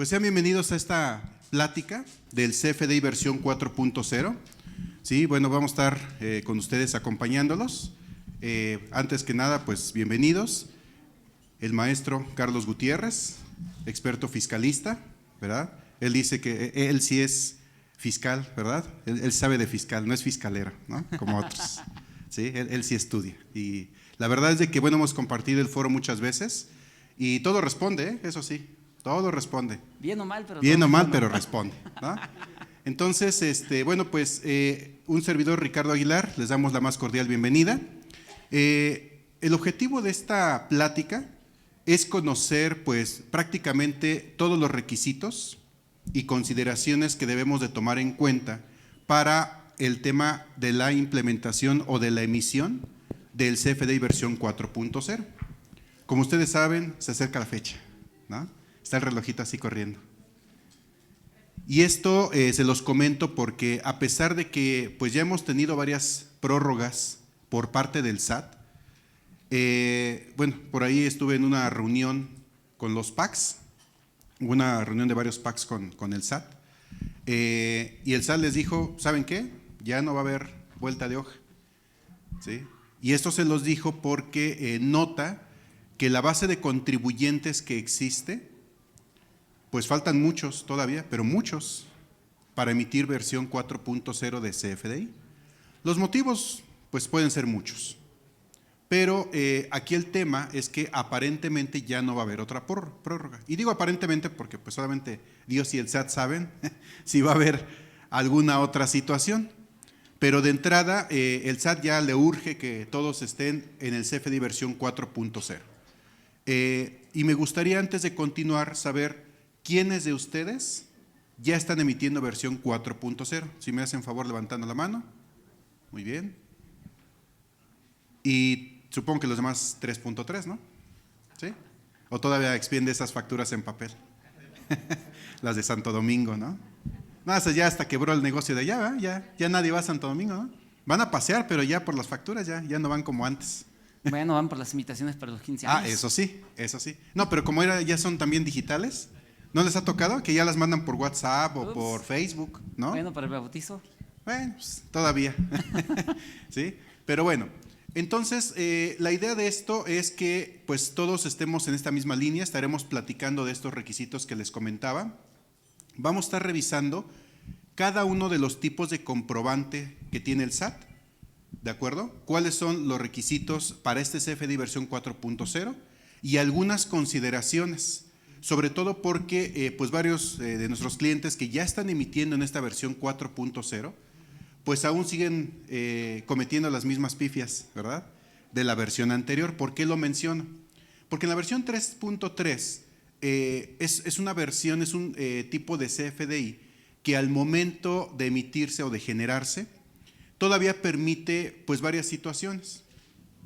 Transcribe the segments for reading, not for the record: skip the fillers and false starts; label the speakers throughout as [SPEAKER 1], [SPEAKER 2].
[SPEAKER 1] Pues sean bienvenidos a esta plática del CFDI versión 4.0. Sí, bueno, vamos a estar con ustedes acompañándolos. Antes que nada, pues bienvenidos. El maestro Carlos Gutiérrez, experto fiscalista, ¿verdad? Él dice que él sí es fiscal, ¿verdad? Él sabe de fiscal, no es fiscalero, ¿no? Como otros. Sí, él sí estudia. Y la verdad es de que, bueno, hemos compartido el foro muchas veces y todo responde, eso sí, todo responde.
[SPEAKER 2] Bien o mal, pero
[SPEAKER 1] bien o mal, pero responde, ¿no? Entonces, bueno, pues un servidor, Ricardo Aguilar, les damos la más cordial bienvenida. El objetivo de esta plática es conocer, pues, prácticamente todos los requisitos y consideraciones que debemos de tomar en cuenta para el tema de la implementación o de la emisión del CFDI versión 4.0. Como ustedes saben, se acerca la fecha, ¿no? Está el relojito así corriendo. Y esto se los comento porque a pesar de que pues ya hemos tenido varias prórrogas por parte del SAT, bueno, por ahí estuve en una reunión con los PACs, una reunión de varios PACs con el SAT, y el SAT les dijo, ¿saben qué? Ya no va a haber vuelta de hoja, ¿sí? Y esto se los dijo porque nota que la base de contribuyentes que existe, pues faltan muchos todavía, pero muchos, para emitir versión 4.0 de CFDI. Los motivos, pues pueden ser muchos, pero aquí el tema es que aparentemente ya no va a haber otra prórroga. Y digo aparentemente porque pues solamente Dios y el SAT saben si va a haber alguna otra situación. Pero de entrada, el SAT ya le urge que todos estén en el CFDI versión 4.0. Y me gustaría, antes de continuar, saber quiénes de ustedes ya están emitiendo versión 4.0. Si me hacen favor levantando la mano. Muy bien. Y supongo que los demás 3.3, ¿no? ¿Sí? O todavía expende esas facturas en papel. Las de Santo Domingo, ¿no? No, ya hasta quebró el negocio de allá, ¿verdad? Ya nadie va a Santo Domingo, ¿no? Van a pasear, pero ya por las facturas ya no van como antes.
[SPEAKER 2] Bueno, van por las invitaciones para los 15 años.
[SPEAKER 1] Ah, eso sí. No, pero como ya son también digitales, ¿no les ha tocado que ya las mandan por WhatsApp o por Facebook, ¿no?
[SPEAKER 2] Bueno, para el bautizo.
[SPEAKER 1] Bueno, pues todavía. ¿Sí? Pero bueno, entonces la idea de esto es que pues todos estemos en esta misma línea, estaremos platicando de estos requisitos que les comentaba. Vamos a estar revisando cada uno de los tipos de comprobante que tiene el SAT, ¿de acuerdo? ¿Cuáles son los requisitos para este CFDI versión 4.0? Y algunas consideraciones, sobre todo porque pues varios de nuestros clientes que ya están emitiendo en esta versión 4.0, pues aún siguen cometiendo las mismas pifias, ¿verdad? De la versión anterior. ¿Por qué lo menciono? Porque en la versión 3.3 es una versión, es un tipo de CFDI que al momento de emitirse o de generarse, todavía permite pues varias situaciones.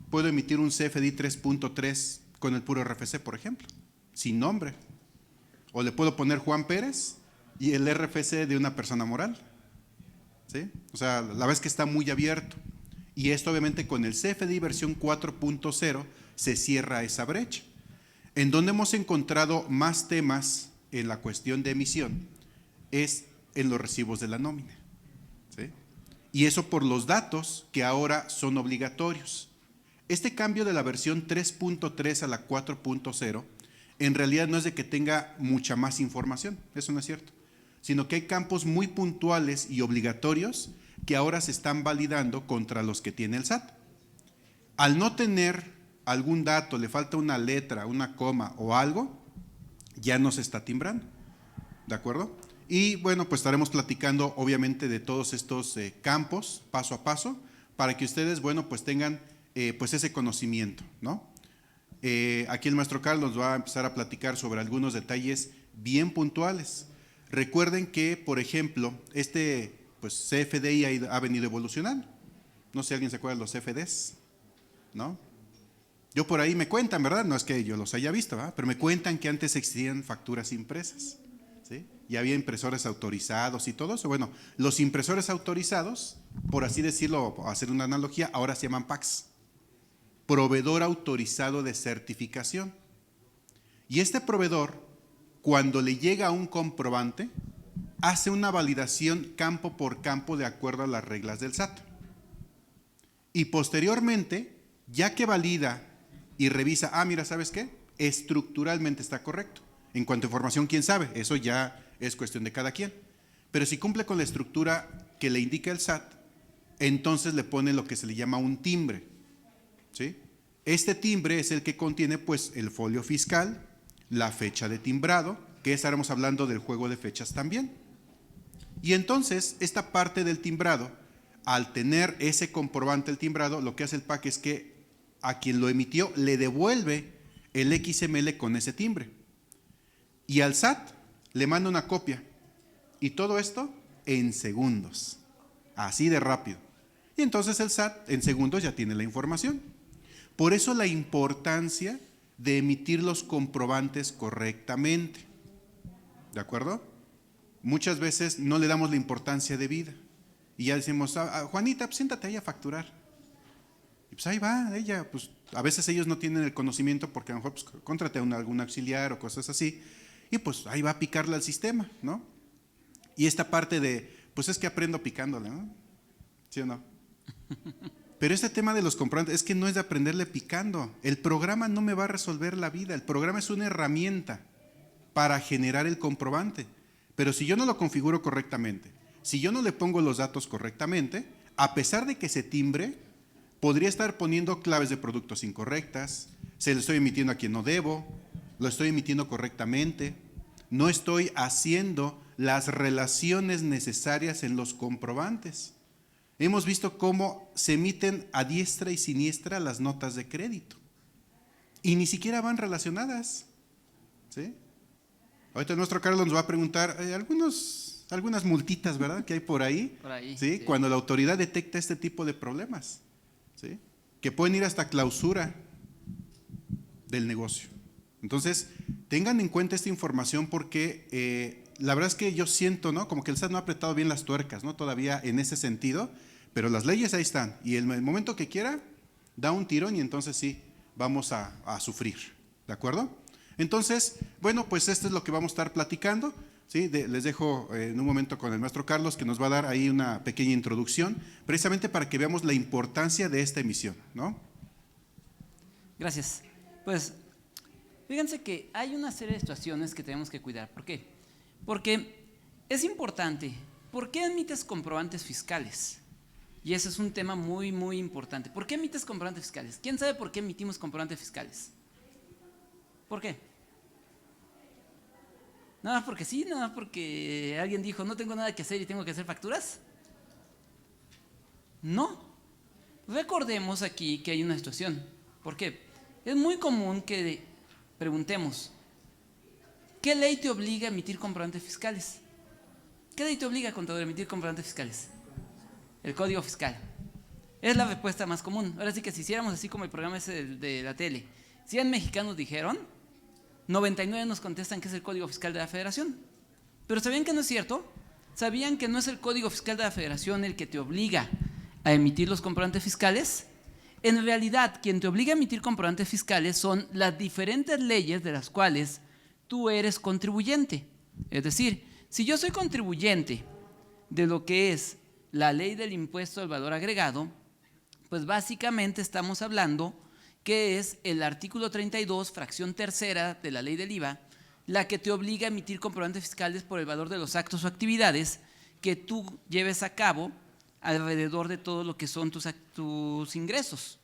[SPEAKER 1] Puedo emitir un CFDI 3.3 con el puro RFC, por ejemplo, sin nombre. O le puedo poner Juan Pérez y el RFC de una persona moral. ¿Sí? O sea, la verdad es que está muy abierto. Y esto obviamente con el CFDI versión 4.0 se cierra esa brecha. En donde hemos encontrado más temas en la cuestión de emisión es en los recibos de la nómina. ¿Sí? Y eso por los datos que ahora son obligatorios. Este cambio de la versión 3.3 a la 4.0 en realidad no es de que tenga mucha más información, eso no es cierto, sino que hay campos muy puntuales y obligatorios que ahora se están validando contra los que tiene el SAT. Al no tener algún dato, le falta una letra, una coma o algo, ya no se está timbrando, ¿de acuerdo? Y bueno, pues estaremos platicando obviamente de todos estos campos paso a paso para que ustedes, bueno, pues tengan pues ese conocimiento, ¿no? Aquí el maestro Carlos va a empezar a platicar sobre algunos detalles bien puntuales. Recuerden que, por ejemplo, pues CFDI ha venido evolucionando. No sé si alguien se acuerda de los CFDs, ¿no? Yo por ahí me cuentan, ¿verdad? No es que yo los haya visto, ¿verdad? Pero me cuentan que antes existían facturas impresas, ¿sí? Y había impresores autorizados y todo eso. Bueno, los impresores autorizados, por así decirlo, hacer una analogía, ahora se llaman PACs, proveedor autorizado de certificación. Y este proveedor cuando le llega un comprobante, hace una validación campo por campo de acuerdo a las reglas del SAT. Y posteriormente, ya que valida y revisa, mira, ¿sabes qué? Estructuralmente está correcto. En cuanto a información, quién sabe, eso ya es cuestión de cada quien. Pero si cumple con la estructura que le indica el SAT, entonces le pone lo que se le llama un timbre, ¿sí? Este timbre es el que contiene pues el folio fiscal, la fecha de timbrado, que estaremos hablando del juego de fechas también. Y entonces esta parte del timbrado, al tener ese comprobante del timbrado, lo que hace el PAC es que a quien lo emitió le devuelve el XML con ese timbre. Y al SAT le manda una copia. Y todo esto en segundos. Así de rápido. Y entonces el SAT en segundos ya tiene la información. Por eso la importancia de emitir los comprobantes correctamente. ¿De acuerdo? Muchas veces no le damos la importancia debida. Y ya decimos, Juanita, pues siéntate ahí a facturar. Y pues ahí va ella. Pues a veces ellos no tienen el conocimiento porque a lo mejor pues, contrate a algún auxiliar o cosas así. Y pues ahí va a picarle al sistema, ¿no? Y esta parte de, pues es que aprendo picándole, ¿no? ¿Sí o no? Pero este tema de los comprobantes es que no es de aprenderle picando. El programa no me va a resolver la vida. El programa es una herramienta para generar el comprobante. Pero si yo no lo configuro correctamente, si yo no le pongo los datos correctamente, a pesar de que se timbre, podría estar poniendo claves de productos incorrectas, se lo estoy emitiendo a quien no debo, lo estoy emitiendo correctamente, no estoy haciendo las relaciones necesarias en los comprobantes. Hemos visto cómo se emiten a diestra y siniestra las notas de crédito y ni siquiera van relacionadas, ¿sí? Ahorita nuestro Carlos nos va a preguntar algunas multitas, ¿verdad? Que hay por ahí, ¿sí? Cuando la autoridad detecta este tipo de problemas, ¿sí? Que pueden ir hasta clausura del negocio. Entonces, tengan en cuenta esta información porque la verdad es que yo siento, ¿no? Como que el SAT no ha apretado bien las tuercas, ¿no? Todavía en ese sentido, pero las leyes ahí están y el momento que quiera da un tirón y entonces sí, vamos a sufrir, ¿de acuerdo? Entonces, bueno, pues esto es lo que vamos a estar platicando, ¿sí? Les dejo en un momento con el maestro Carlos que nos va a dar ahí una pequeña introducción, precisamente para que veamos la importancia de esta emisión, ¿no?
[SPEAKER 2] Gracias. Pues, fíjense que hay una serie de situaciones que tenemos que cuidar. ¿Por qué? Porque es importante. ¿Por qué emites comprobantes fiscales? Y ese es un tema muy, muy importante. ¿Por qué emites comprobantes fiscales? ¿Quién sabe por qué emitimos comprobantes fiscales? ¿Por qué? Nada más porque sí, nada más porque alguien dijo, no tengo nada que hacer y tengo que hacer facturas. No. Recordemos aquí que hay una situación. ¿Por qué? Es muy común que preguntemos, ¿qué ley te obliga a emitir comprobantes fiscales? ¿Qué ley te obliga, contador, a emitir comprobantes fiscales? El Código Fiscal. Es la respuesta más común. Ahora sí que si hiciéramos así como el programa ese de la tele, 100 mexicanos dijeron, 99 nos contestan que es el Código Fiscal de la Federación. Pero ¿sabían que no es cierto? ¿Sabían que no es el Código Fiscal de la Federación el que te obliga a emitir los comprobantes fiscales? En realidad, quien te obliga a emitir comprobantes fiscales son las diferentes leyes de las cuales tú eres contribuyente. Es decir, si yo soy contribuyente de lo que es la ley del impuesto al valor agregado, pues básicamente estamos hablando que es el artículo 32, fracción tercera de la ley del IVA, la que te obliga a emitir comprobantes fiscales por el valor de los actos o actividades que tú lleves a cabo alrededor de todo lo que son tus ingresos.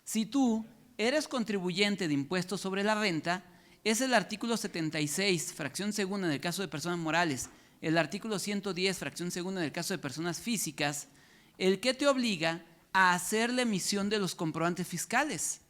[SPEAKER 2] Si tú eres contribuyente de impuestos sobre la renta, es el artículo 76, fracción segunda en el caso de personas morales, el artículo 110, fracción segunda en el caso de personas físicas, el que te obliga a hacer la emisión de los comprobantes fiscales.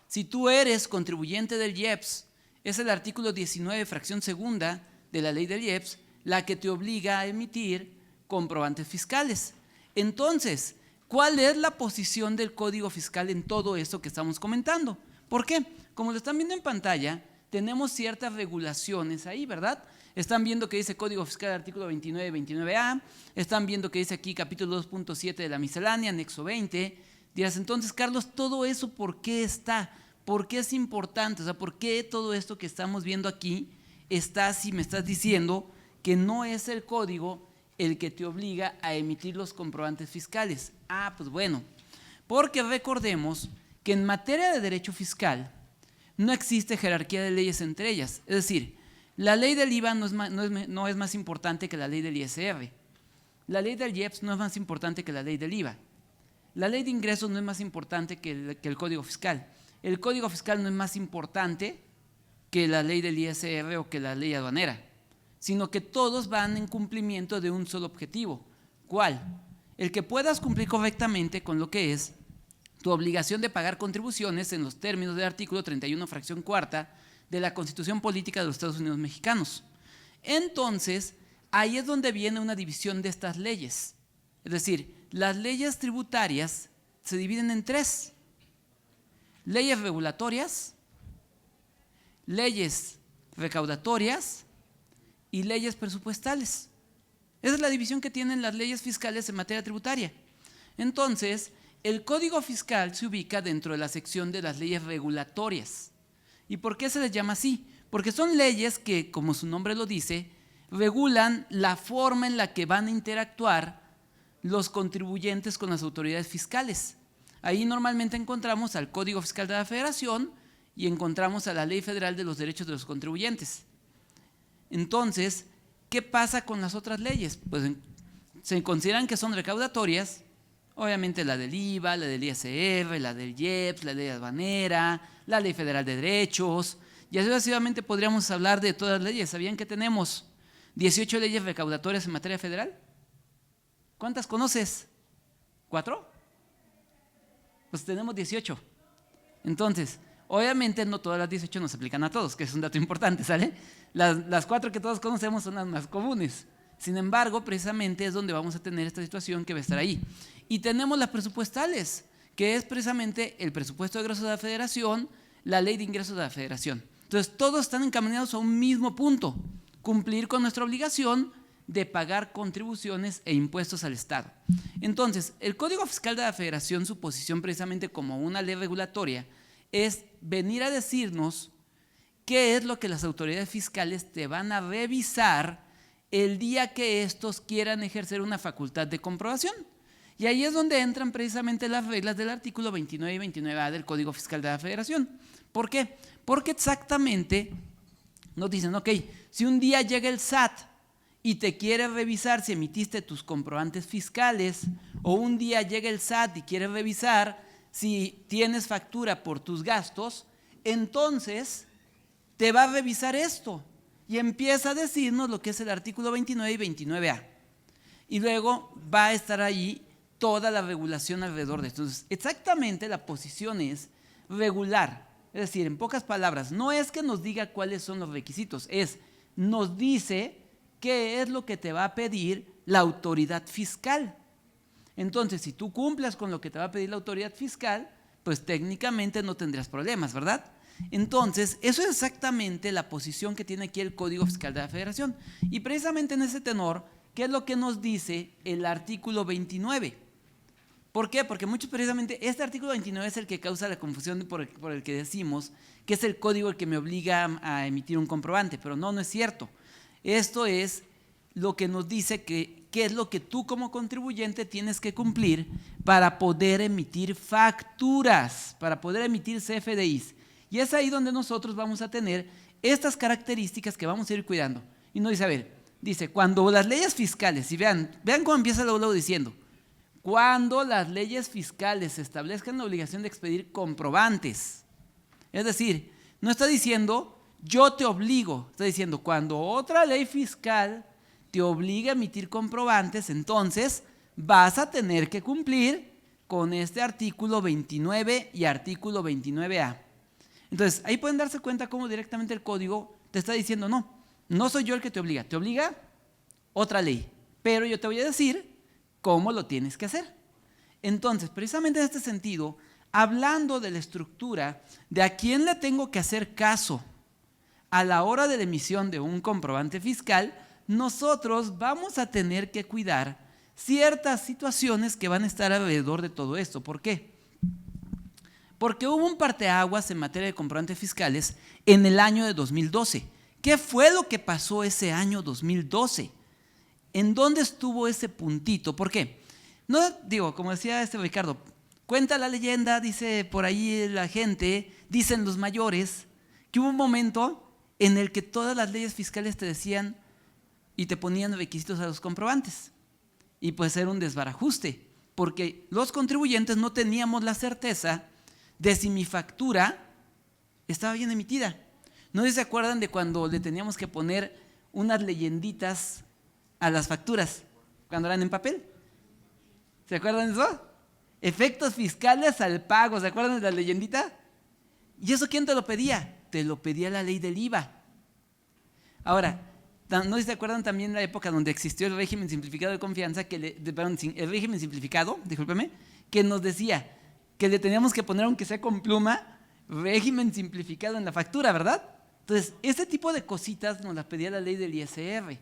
[SPEAKER 2] Si tú eres contribuyente del IEPS, es el artículo 19, fracción segunda de la ley del IEPS, la que te obliga a emitir comprobantes fiscales. Entonces, ¿cuál es la posición del Código Fiscal en todo esto que estamos comentando? ¿Por qué? Como lo están viendo en pantalla, tenemos ciertas regulaciones ahí, ¿verdad? Están viendo que dice Código Fiscal artículo 29, 29A, están viendo que dice aquí capítulo 2.7 de la miscelánea, anexo 20. Dirás, entonces, Carlos, ¿todo eso por qué está? ¿Por qué es importante? O sea, ¿por qué todo esto que estamos viendo aquí me estás diciendo que no es el código el que te obliga a emitir los comprobantes fiscales. Ah, pues bueno, porque recordemos que en materia de derecho fiscal no existe jerarquía de leyes entre ellas. Es decir, la ley del IVA no es más importante que la ley del ISR. La ley del IEPS no es más importante que la ley del IVA. La ley de ingresos no es más importante que el Código Fiscal. El Código Fiscal no es más importante que la ley del ISR o que la ley aduanera, sino que todos van en cumplimiento de un solo objetivo. ¿Cuál? El que puedas cumplir correctamente con lo que es tu obligación de pagar contribuciones en los términos del artículo 31, fracción cuarta de la Constitución Política de los Estados Unidos Mexicanos. Entonces, ahí es donde viene una división de estas leyes. Es decir, las leyes tributarias se dividen en tres: leyes regulatorias, leyes recaudatorias y leyes presupuestales. Esa es la división que tienen las leyes fiscales en materia tributaria. Entonces, el Código Fiscal se ubica dentro de la sección de las leyes regulatorias. ¿Y por qué se les llama así? Porque son leyes que, como su nombre lo dice, regulan la forma en la que van a interactuar los contribuyentes con las autoridades fiscales. Ahí normalmente encontramos al Código Fiscal de la Federación y encontramos a la Ley Federal de los Derechos de los Contribuyentes. Entonces, ¿qué pasa con las otras leyes? Pues se consideran que son recaudatorias, obviamente la del IVA, la del ISR, la del IEPS, la ley aduanera, la Ley Federal de Derechos, y así sucesivamente podríamos hablar de todas las leyes. ¿Sabían que tenemos 18 leyes recaudatorias en materia federal? ¿Cuántas conoces? ¿4? Pues tenemos 18. Entonces, obviamente no todas las 18 nos aplican a todos, que es un dato importante, ¿sale? Las 4 que todos conocemos son las más comunes. Sin embargo, precisamente es donde vamos a tener esta situación que va a estar ahí. Y tenemos las presupuestales, que es precisamente el presupuesto de egresos de la Federación, la ley de ingresos de la Federación. Entonces, todos están encaminados a un mismo punto: cumplir con nuestra obligación de pagar contribuciones e impuestos al Estado. Entonces, el Código Fiscal de la Federación, su posición precisamente como una ley regulatoria, es venir a decirnos qué es lo que las autoridades fiscales te van a revisar el día que estos quieran ejercer una facultad de comprobación. Y ahí es donde entran precisamente las reglas del artículo 29 y 29A del Código Fiscal de la Federación. ¿Por qué? Porque exactamente nos dicen, ok, si un día llega el SAT y te quiere revisar si emitiste tus comprobantes fiscales, o un día llega el SAT y quiere revisar si tienes factura por tus gastos, entonces te va a revisar esto y empieza a decirnos lo que es el artículo 29 y 29A. Y luego va a estar ahí toda la regulación alrededor de esto. Entonces, exactamente la posición es regular. Es decir, en pocas palabras, no es que nos diga cuáles son los requisitos, nos dice qué es lo que te va a pedir la autoridad fiscal. Entonces, si tú cumples con lo que te va a pedir la autoridad fiscal, pues técnicamente no tendrías problemas, ¿verdad? Entonces, eso es exactamente la posición que tiene aquí el Código Fiscal de la Federación. Y precisamente en ese tenor, ¿qué es lo que nos dice el artículo 29? ¿Por qué? Porque precisamente este artículo 29 es el que causa la confusión por el que decimos que es el código el que me obliga a emitir un comprobante, pero no es cierto. Esto es lo que nos dice qué es lo que tú como contribuyente tienes que cumplir para poder emitir facturas, para poder emitir CFDIs. Y es ahí donde nosotros vamos a tener estas características que vamos a ir cuidando. Y nos dice, a ver, dice, cuando las leyes fiscales, y vean cómo empieza luego diciendo, cuando las leyes fiscales establezcan la obligación de expedir comprobantes. Es decir, no está diciendo yo te obligo, está diciendo cuando otra ley fiscal te obliga a emitir comprobantes, entonces vas a tener que cumplir con este artículo 29 y artículo 29A. Entonces, ahí pueden darse cuenta cómo directamente el código te está diciendo, no soy yo el que te obliga otra ley, pero yo te voy a decir cómo lo tienes que hacer. Entonces, precisamente en este sentido, hablando de la estructura de a quién le tengo que hacer caso a la hora de la emisión de un comprobante fiscal, nosotros vamos a tener que cuidar ciertas situaciones que van a estar alrededor de todo esto. ¿Por qué? Porque hubo un parteaguas en materia de comprobantes fiscales en el año de 2012, ¿Qué fue lo que pasó ese año 2012? ¿En dónde estuvo ese puntito? ¿Por qué? No digo, como decía Ricardo, cuenta la leyenda, dice por ahí la gente, dicen los mayores, que hubo un momento en el que todas las leyes fiscales te decían y te ponían requisitos a los comprobantes. Y pues era un desbarajuste, porque los contribuyentes no teníamos la certeza de si mi factura estaba bien emitida. ¿No se acuerdan de cuando le teníamos que poner unas leyenditas a las facturas, cuando eran en papel? ¿Se acuerdan de eso? Efectos fiscales al pago, ¿se acuerdan de la leyendita? ¿Y eso quién te lo pedía? Te lo pedía la ley del IVA. Ahora, ¿no se acuerdan también de la época donde existió el régimen simplificado de confianza, el régimen simplificado, discúlpeme, que nos decía que le teníamos que poner, aunque sea con pluma, régimen simplificado en la factura, ¿verdad? Entonces, este tipo de cositas nos las pedía la ley del ISR.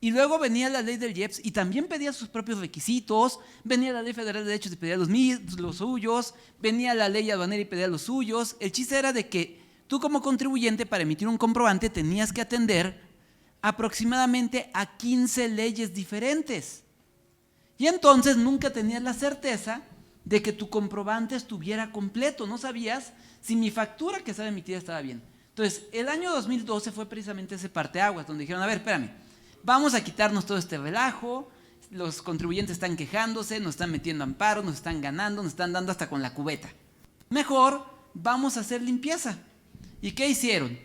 [SPEAKER 2] Y luego venía la ley del IEPS y también pedía sus propios requisitos, venía la ley federal de derechos y pedía los suyos, venía la ley aduanera y pedía los suyos. El chiste era de que tú como contribuyente para emitir un comprobante tenías que atender aproximadamente a 15 leyes diferentes. Y entonces nunca tenías la certeza de que tu comprobante estuviera completo, no sabías si mi factura que estaba emitida estaba bien. Entonces, el año 2012 fue precisamente ese parteaguas, donde dijeron, a ver, espérame, vamos a quitarnos todo este relajo, los contribuyentes están quejándose, nos están metiendo amparos, nos están ganando, nos están dando hasta con la cubeta. Mejor vamos a hacer limpieza. ¿Y qué hicieron?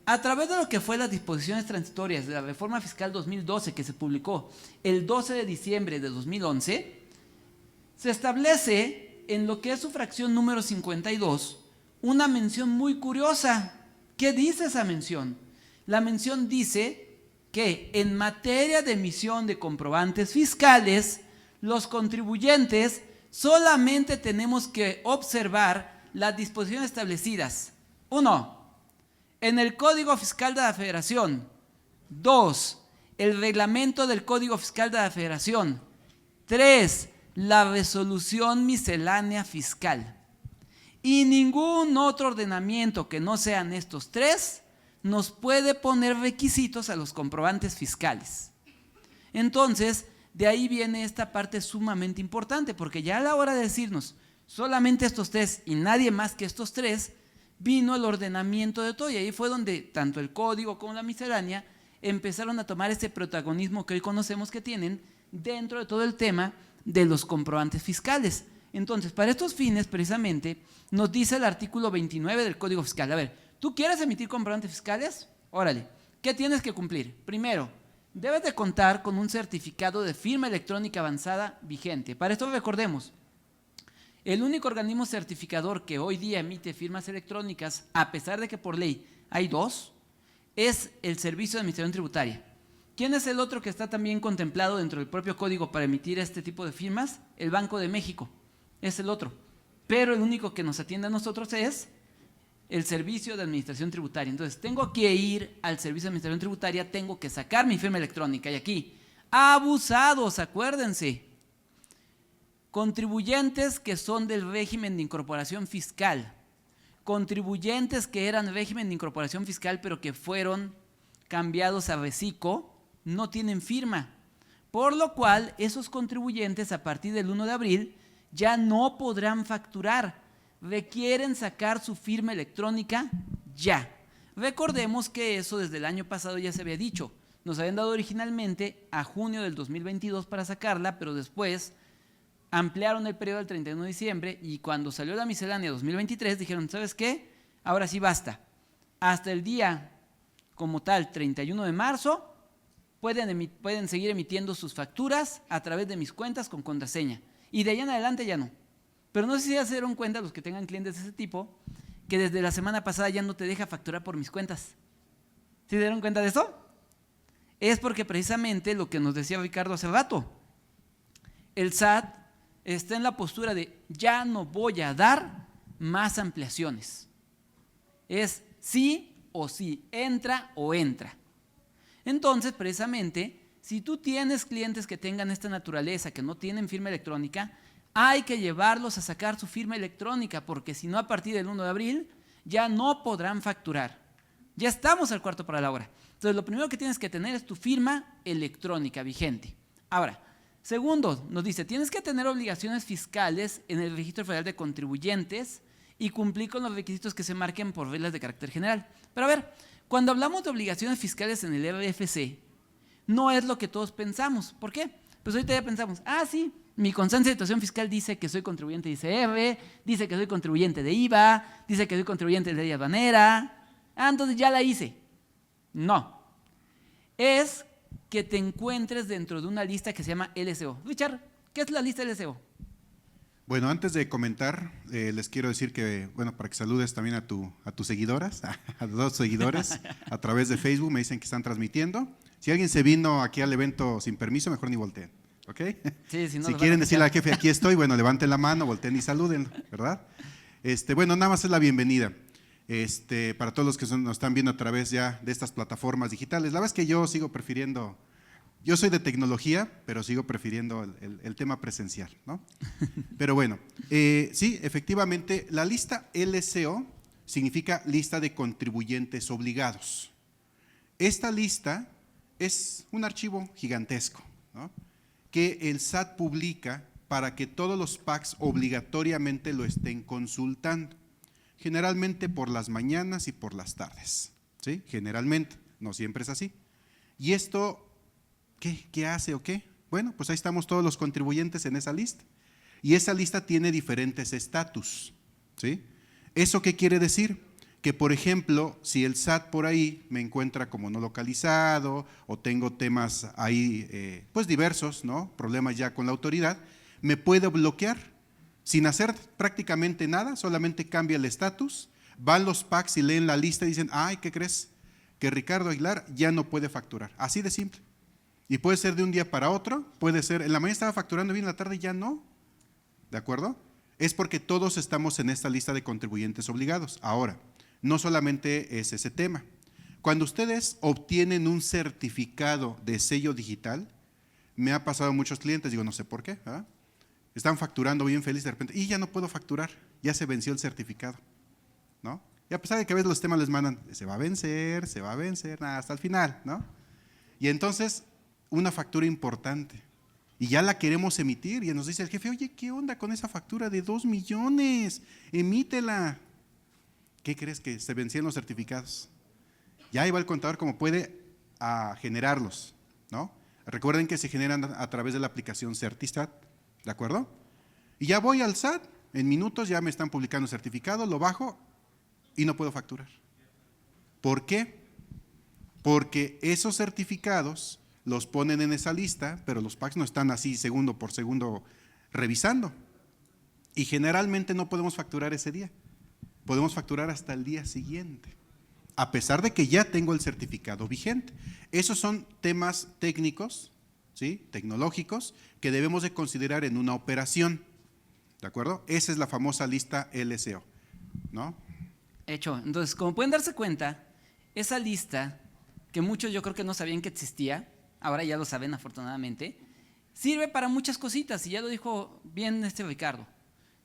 [SPEAKER 2] A través de lo que fue las disposiciones transitorias de la Reforma Fiscal 2012, que se publicó el 12 de diciembre de 2011, se establece en lo que es su fracción número 52 una mención muy curiosa. ¿Qué dice esa mención? La mención dice que en materia de emisión de comprobantes fiscales, los contribuyentes solamente tenemos que observar las disposiciones establecidas. 1. En el Código Fiscal de la Federación. 2. El reglamento del Código Fiscal de la Federación. 3. La resolución miscelánea fiscal. Y ningún otro ordenamiento que no sean estos 3 nos puede poner requisitos a los comprobantes fiscales. Entonces, de ahí viene esta parte sumamente importante, porque ya a la hora de decirnos solamente estos 3 y nadie más que estos 3, vino el ordenamiento de todo, y ahí fue donde tanto el código como la miscelánea empezaron a tomar ese protagonismo que hoy conocemos que tienen dentro de todo el tema de los comprobantes fiscales. Entonces, para estos fines, precisamente, nos dice el artículo 29 del Código Fiscal. A ver, ¿tú quieres emitir comprobantes fiscales? Órale, ¿qué tienes que cumplir? Primero, debes de contar con un certificado de firma electrónica avanzada vigente. Para esto recordemos, el único organismo certificador que hoy día emite firmas electrónicas, a pesar de que por ley hay 2, es el Servicio de Administración Tributaria. ¿Quién es el otro que está también contemplado dentro del propio código para emitir este tipo de firmas? El Banco de México es el otro. Pero el único que nos atiende a nosotros es el Servicio de Administración Tributaria. Entonces, tengo que ir al Servicio de Administración Tributaria, tengo que sacar mi firma electrónica. Y aquí, abusados, acuérdense, contribuyentes que son del régimen de incorporación fiscal, contribuyentes que eran régimen de incorporación fiscal pero que fueron cambiados a reciclo, no tienen firma, por lo cual esos contribuyentes a partir del 1 de abril ya no podrán facturar, requieren sacar su firma electrónica ya. Recordemos que eso desde el año pasado ya se había dicho, nos habían dado originalmente a junio del 2022 para sacarla, pero después ampliaron el periodo al 31 de diciembre y cuando salió la miscelánea 2023 dijeron, ¿sabes qué? Ahora sí basta. Hasta el día como tal, 31 de marzo, pueden seguir emitiendo sus facturas a través de mis cuentas con contraseña. Y de ahí en adelante ya no. Pero no sé si ya se dieron cuenta los que tengan clientes de ese tipo, que desde la semana pasada ya no te deja facturar por mis cuentas. ¿Sí se dieron cuenta de eso? Es porque precisamente lo que nos decía Ricardo hace rato, el SAT está en la postura de ya no voy a dar más ampliaciones. Es sí o sí, entra o entra. Entonces, precisamente, si tú tienes clientes que tengan esta naturaleza, que no tienen firma electrónica, hay que llevarlos a sacar su firma electrónica, porque si no, a partir del 1 de abril ya no podrán facturar. Ya estamos al cuarto para la hora. Entonces, lo primero que tienes que tener es tu firma electrónica vigente. Ahora, segundo, nos dice, tienes que tener obligaciones fiscales en el Registro Federal de Contribuyentes y cumplir con los requisitos que se marquen por reglas de carácter general. Pero a ver, cuando hablamos de obligaciones fiscales en el RFC, no es lo que todos pensamos. ¿Por qué? Pues ahorita ya pensamos, sí, mi constancia de situación fiscal dice que soy contribuyente de ICR, dice que soy contribuyente de IVA, dice que soy contribuyente de ley aduanera. Entonces ya la hice. No. Es que te encuentres dentro de una lista que se llama LSO. Richard, ¿qué es la lista LSO?
[SPEAKER 1] Bueno, antes de comentar, les quiero decir que, bueno, para que saludes también a tus seguidoras, a los dos seguidores, a través de Facebook, me dicen que están transmitiendo. Si alguien se vino aquí al evento sin permiso, mejor ni volteen, ¿ok?
[SPEAKER 2] Sí, si no
[SPEAKER 1] si quieren decirle al jefe, aquí estoy, bueno, levanten la mano, volteen y saluden, ¿verdad? Bueno, nada más es la bienvenida. Para todos los que nos están viendo a través ya de estas plataformas digitales. La verdad es que yo sigo prefiriendo, yo soy de tecnología, pero sigo prefiriendo el tema presencial, ¿no? Pero bueno, sí, efectivamente, la lista LCO significa lista de contribuyentes obligados. Esta lista es un archivo gigantesco, ¿no?, que el SAT publica para que todos los PACs obligatoriamente lo estén consultando. Generalmente por las mañanas y por las tardes, ¿sí? Generalmente, no siempre es así. ¿Y esto qué hace o qué? Bueno, pues ahí estamos todos los contribuyentes en esa lista. Y esa lista tiene diferentes estatus, ¿sí? ¿Eso qué quiere decir? Que, por ejemplo, si el SAT por ahí me encuentra como no localizado o tengo temas ahí pues diversos, ¿no?, problemas ya con la autoridad, me puede bloquear. Sin hacer prácticamente nada, solamente cambia el estatus, van los PACs y leen la lista y dicen, ¿qué crees? Que Ricardo Aguilar ya no puede facturar. Así de simple. Y puede ser de un día para otro, puede ser, en la mañana estaba facturando bien, en la tarde ya no. ¿De acuerdo? Es porque todos estamos en esta lista de contribuyentes obligados. Ahora, no solamente es ese tema. Cuando ustedes obtienen un certificado de sello digital, me ha pasado a muchos clientes, digo, no sé por qué, ¿verdad? Están facturando bien feliz de repente, y ya no puedo facturar, ya se venció el certificado, ¿no? Y a pesar de que a veces los temas les mandan, se va a vencer, hasta el final, ¿no? Y entonces, una factura importante, y ya la queremos emitir, y nos dice el jefe, oye, ¿qué onda con esa factura de 2 millones? Emítela. ¿Qué crees? Que se vencieron los certificados. Ya ahí va el contador como puede a generarlos, ¿no? Recuerden que se generan a través de la aplicación Certistat, ¿de acuerdo? Y ya voy al SAT, en minutos ya me están publicando el certificado, lo bajo y no puedo facturar. ¿Por qué? Porque esos certificados los ponen en esa lista, pero los PACs no están así segundo por segundo revisando. Y generalmente no podemos facturar ese día. Podemos facturar hasta el día siguiente, a pesar de que ya tengo el certificado vigente. Esos son temas técnicos, ¿sí?, tecnológicos, que debemos de considerar en una operación, ¿de acuerdo? Esa es la famosa lista LSO, ¿no?
[SPEAKER 2] Hecho. Entonces, como pueden darse cuenta, esa lista, que muchos yo creo que no sabían que existía, ahora ya lo saben afortunadamente, sirve para muchas cositas, y ya lo dijo bien Ricardo.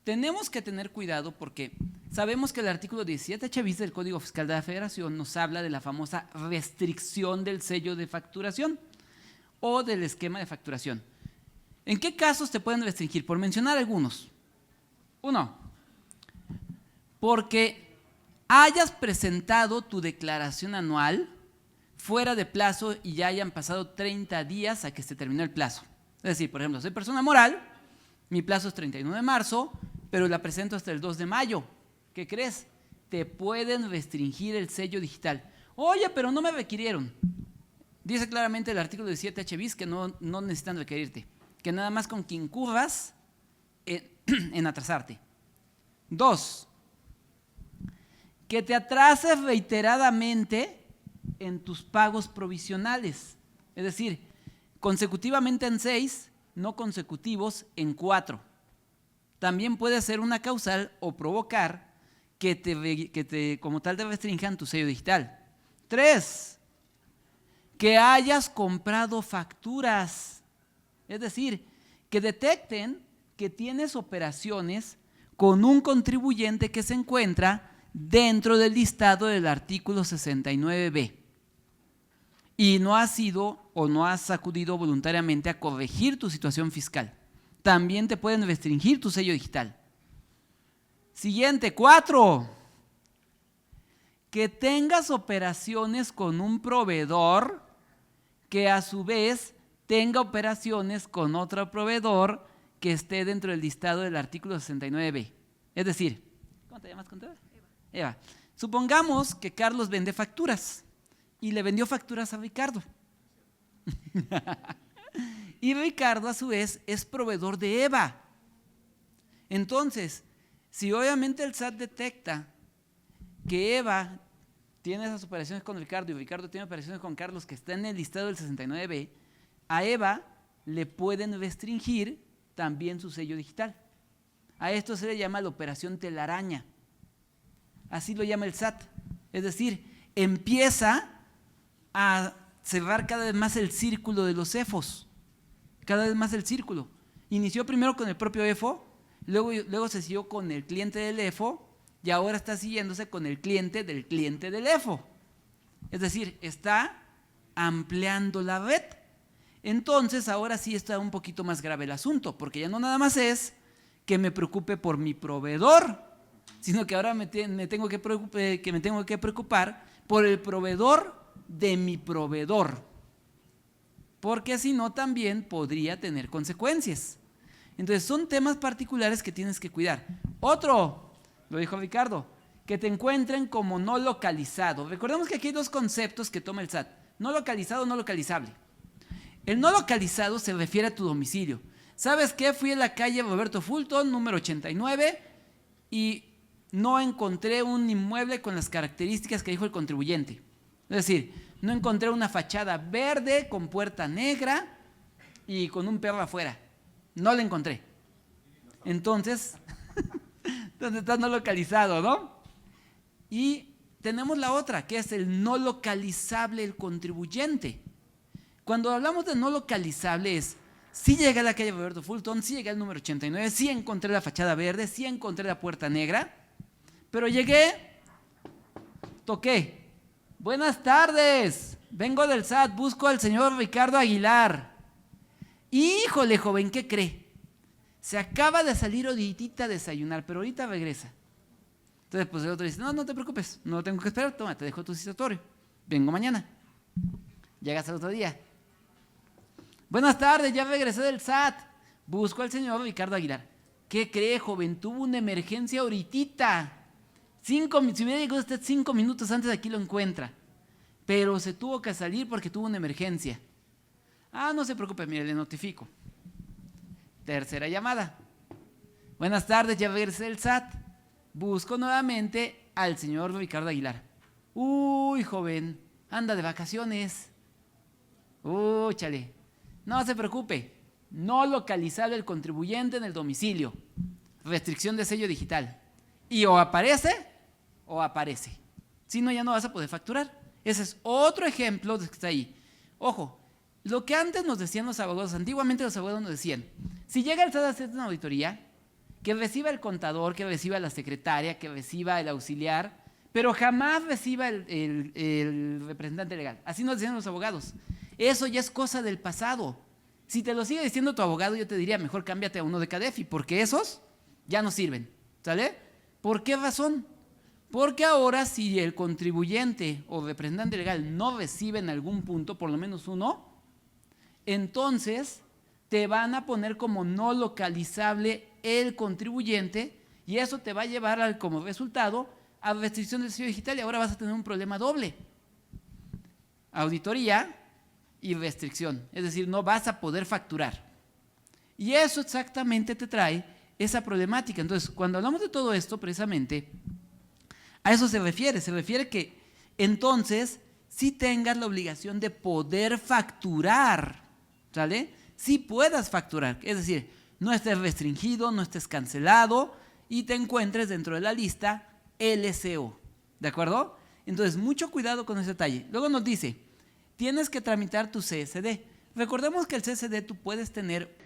[SPEAKER 2] Tenemos que tener cuidado porque sabemos que el artículo 17H bis del Código Fiscal de la Federación nos habla de la famosa restricción del sello de facturación o del esquema de facturación. ¿En qué casos te pueden restringir? Por mencionar algunos. 1, porque hayas presentado tu declaración anual fuera de plazo y ya hayan pasado 30 días a que se termine el plazo. Es decir, por ejemplo, soy persona moral, mi plazo es 31 de marzo, pero la presento hasta el 2 de mayo. ¿Qué crees? Te pueden restringir el sello digital. Oye, pero no me requirieron. Dice claramente el artículo 17H bis que no necesitan requerirte, que nada más con que incurras en atrasarte. 2, que te atrases reiteradamente en tus pagos provisionales, es decir, consecutivamente en 6, no consecutivos en 4. También puede ser una causal o provocar que te como tal te restrinjan tu sello digital. 3, que hayas comprado facturas, es decir, que detecten que tienes operaciones con un contribuyente que se encuentra dentro del listado del artículo 69B y no has ido o no has acudido voluntariamente a corregir tu situación fiscal. También te pueden restringir tu sello digital. Siguiente, 4. Que tengas operaciones con un proveedor que a su vez tenga operaciones con otro proveedor que esté dentro del listado del artículo 69B. Es decir, ¿cómo te llamas, contador? Eva. Supongamos que Carlos vende facturas y le vendió facturas a Ricardo. Y Ricardo a su vez es proveedor de Eva. Entonces, si obviamente el SAT detecta que Eva tiene esas operaciones con Ricardo y Ricardo tiene operaciones con Carlos que está en el listado del 69B, a Eva le pueden restringir también su sello digital. A esto se le llama la operación telaraña. Así lo llama el SAT. Es decir, empieza a cerrar cada vez más el círculo de los EFOs. Cada vez más el círculo. Inició primero con el propio EFO, luego se siguió con el cliente del EFO y ahora está siguiéndose con el cliente del EFO. Es decir, está ampliando la red. Entonces, ahora sí está un poquito más grave el asunto, porque ya no nada más es que me preocupe por mi proveedor, sino que ahora me tengo que preocupar por el proveedor de mi proveedor, porque si no también podría tener consecuencias. Entonces son temas particulares que tienes que cuidar. Otro, lo dijo Ricardo, que te encuentren como no localizado. Recordemos que aquí hay dos conceptos que toma el SAT: no localizado, no localizable. El no localizado se refiere a tu domicilio. ¿Sabes qué? Fui a la calle Roberto Fulton, número 89, y no encontré un inmueble con las características que dijo el contribuyente. Es decir, no encontré una fachada verde con puerta negra y con un perro afuera. No la encontré. Entonces, está no localizado, ¿no? Y tenemos la otra, que es el no localizable el contribuyente. Cuando hablamos de no localizable es: sí llegué a la calle Roberto Fulton, sí llegué al número 89, sí encontré la fachada verde, sí encontré la puerta negra, pero llegué, toqué. Buenas tardes, vengo del SAT, busco al señor Ricardo Aguilar. Híjole, joven, ¿qué cree? Se acaba de salir ahorita a desayunar, pero ahorita regresa. Entonces, pues el otro dice: no te preocupes, no tengo que esperar, toma, te dejo tu citatorio, vengo mañana. Llegas al otro día. Buenas tardes, ya regresé del SAT, busco al señor Ricardo Aguilar. ¿Qué cree, joven? Tuvo una emergencia ahorita. Si hubiera llegado usted 5 minutos antes, aquí lo encuentra. Pero se tuvo que salir porque tuvo una emergencia. No se preocupe, mire, le notifico. Tercera llamada. Buenas tardes, ya regresé del SAT. Busco nuevamente al señor Ricardo Aguilar. Uy, joven, anda de vacaciones. Chale. No se preocupe, no localizable el contribuyente en el domicilio. Restricción de sello digital. Y o aparece o aparece. Si no, ya no vas a poder facturar. Ese es otro ejemplo de que está ahí. Ojo, lo que antes nos decían los abogados, antiguamente los abogados nos decían: si llega el SAT a hacer una auditoría, que reciba el contador, que reciba la secretaria, que reciba el auxiliar, pero jamás reciba el representante legal. Así nos decían los abogados. Eso ya es cosa del pasado. Si te lo sigue diciendo tu abogado, yo te diría: mejor cámbiate a uno de CADEFI, porque esos ya no sirven. ¿Sale? ¿Por qué razón? Porque ahora, si el contribuyente o representante legal no recibe en algún punto, por lo menos uno, entonces te van a poner como no localizable el contribuyente y eso te va a llevar como resultado a restricción del sello digital y ahora vas a tener un problema doble: auditoría y restricción. Es decir, no vas a poder facturar. Y eso exactamente te trae esa problemática. Entonces, cuando hablamos de todo esto, precisamente, a eso se refiere que entonces sí tengas la obligación de poder facturar, ¿sale? Sí puedas facturar, es decir, no estés restringido, no estés cancelado y te encuentres dentro de la lista LCO, ¿de acuerdo? Entonces, mucho cuidado con ese detalle. Luego nos dice: tienes que tramitar tu CSD. Recordemos que el CSD tú puedes tener